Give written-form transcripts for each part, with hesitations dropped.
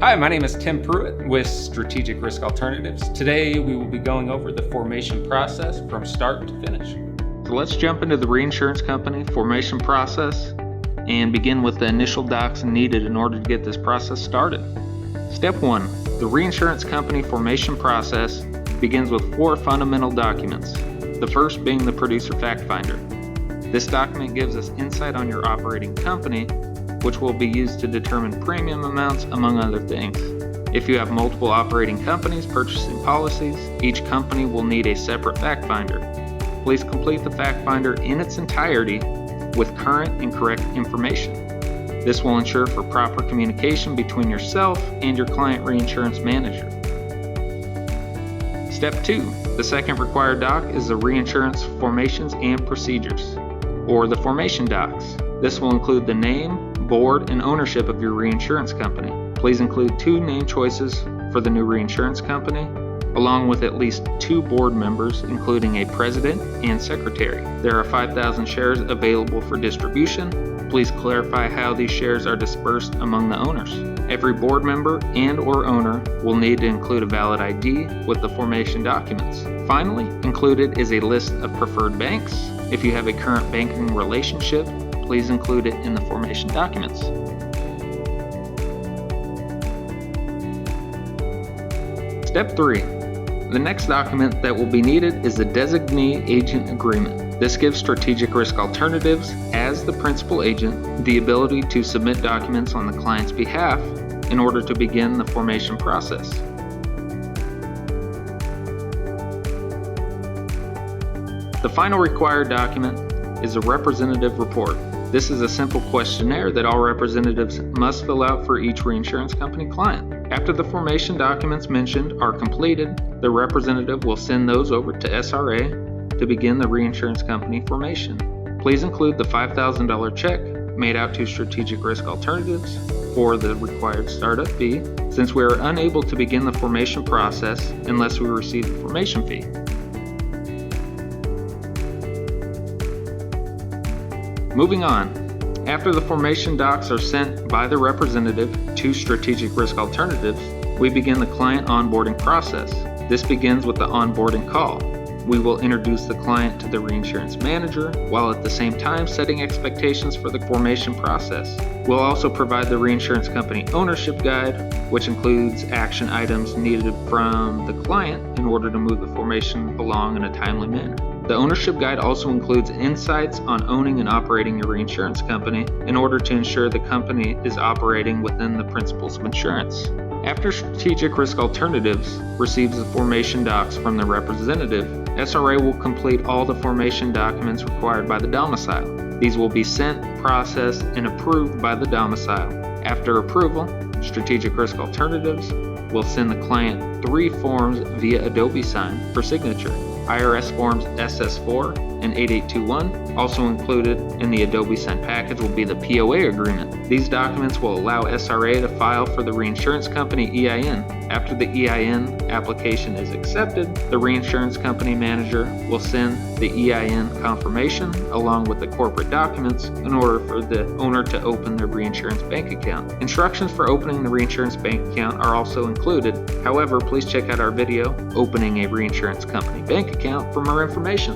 Hi, my name is Tim Pruitt with Strategic Risk Alternatives. Today we will be going over the formation process from start to finish. So let's jump into the reinsurance company formation process and begin with the initial docs needed in order to get this process started. Step 1. The reinsurance company formation process begins with 4 fundamental documents, the first being the producer fact finder. This document gives us insight on your operating company, which will be used to determine premium amounts, among other things. If you have multiple operating companies purchasing policies, each company will need a separate fact finder. Please complete the fact finder in its entirety with current and correct information. This will ensure for proper communication between yourself and your client reinsurance manager. Step 2. The second required doc is the reinsurance formations and procedures, or the formation docs. This will include the name, board, and ownership of your reinsurance company. Please include 2 name choices for the new reinsurance company, along with at least 2 board members, including a president and secretary. There are 5,000 shares available for distribution. Please clarify how these shares are dispersed among the owners. Every board member and/or owner will need to include a valid ID with the formation documents. Finally, included is a list of preferred banks. If you have a current banking relationship, please include it in the formation documents. Step 3. The next document that will be needed is the Designee Agent Agreement. This gives Strategic Risk Alternatives, as the principal agent, the ability to submit documents on the client's behalf in order to begin the formation process. The final required document is a representative report. This is a simple questionnaire that all representatives must fill out for each reinsurance company client. After the formation documents mentioned are completed, the representative will send those over to SRA to begin the reinsurance company formation. Please include the $5,000 check made out to Strategic Risk Alternatives for the required startup fee, since we are unable to begin the formation process unless we receive the formation fee. Moving on, after the formation docs are sent by the representative to Strategic Risk Alternatives, we begin the client onboarding process. This begins with the onboarding call. We will introduce the client to the reinsurance manager while at the same time setting expectations for the formation process. We'll also provide the reinsurance company ownership guide, which includes action items needed from the client in order to move the formation along in a timely manner. The ownership guide also includes insights on owning and operating your reinsurance company in order to ensure the company is operating within the principles of insurance. After Strategic Risk Alternatives receives the formation docs from the representative, SRA will complete all the formation documents required by the domicile. These will be sent, processed, and approved by the domicile. After approval, Strategic Risk Alternatives will send the client 3 forms via Adobe Sign for signature. IRS Forms SS4 and 8821. Also included in the Adobe Sign package will be the POA agreement. These documents will allow SRA to file for the reinsurance company EIN. After the EIN application is accepted, the reinsurance company manager will send the EIN confirmation along with the corporate documents in order for the owner to open their reinsurance bank account. Instructions for opening the reinsurance bank account are also included. However, please check out our video, Opening a Reinsurance Company Bank Account, for more information.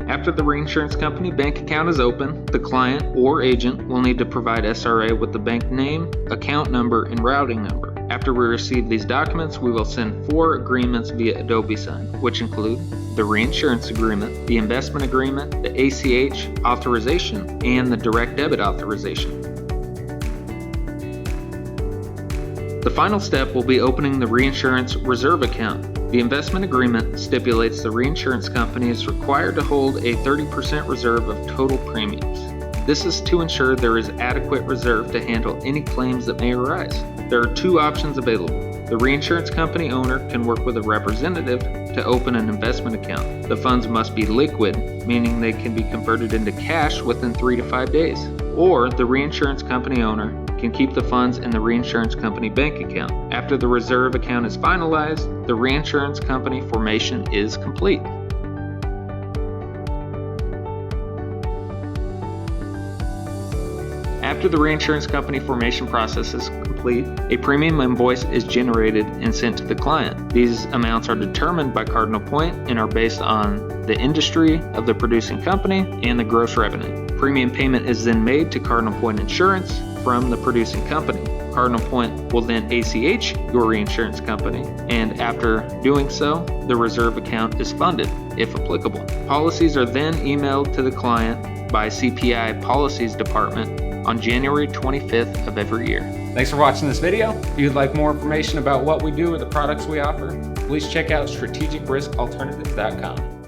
After the reinsurance company bank account is open, the client or agent will need to provide SRA with the bank name, account number, and routing number. After we receive these documents, we will send 4 agreements via Adobe Sign, which include the reinsurance agreement, the investment agreement, the ACH authorization, and the direct debit authorization. The final step will be opening the reinsurance reserve account. The investment agreement stipulates the reinsurance company is required to hold a 30% reserve of total premiums. This is to ensure there is adequate reserve to handle any claims that may arise. There are 2 options available. The reinsurance company owner can work with a representative to open an investment account. The funds must be liquid, meaning they can be converted into cash within 3 to 5 days. Or the reinsurance company owner can keep the funds in the reinsurance company bank account. After the reserve account is finalized, the reinsurance company formation is complete. After the reinsurance company formation process is complete, a premium invoice is generated and sent to the client. These amounts are determined by Cardinal Point and are based on the industry of the producing company and the gross revenue. Premium payment is then made to Cardinal Point Insurance from the producing company. Cardinal Point will then ACH your reinsurance company, and after doing so, the reserve account is funded, if applicable. Policies are then emailed to the client by CPI Policies Department on January 25th of every year. Thanks for watching this video. If you'd like more information about what we do or the products we offer, please check out strategicriskalternatives.com.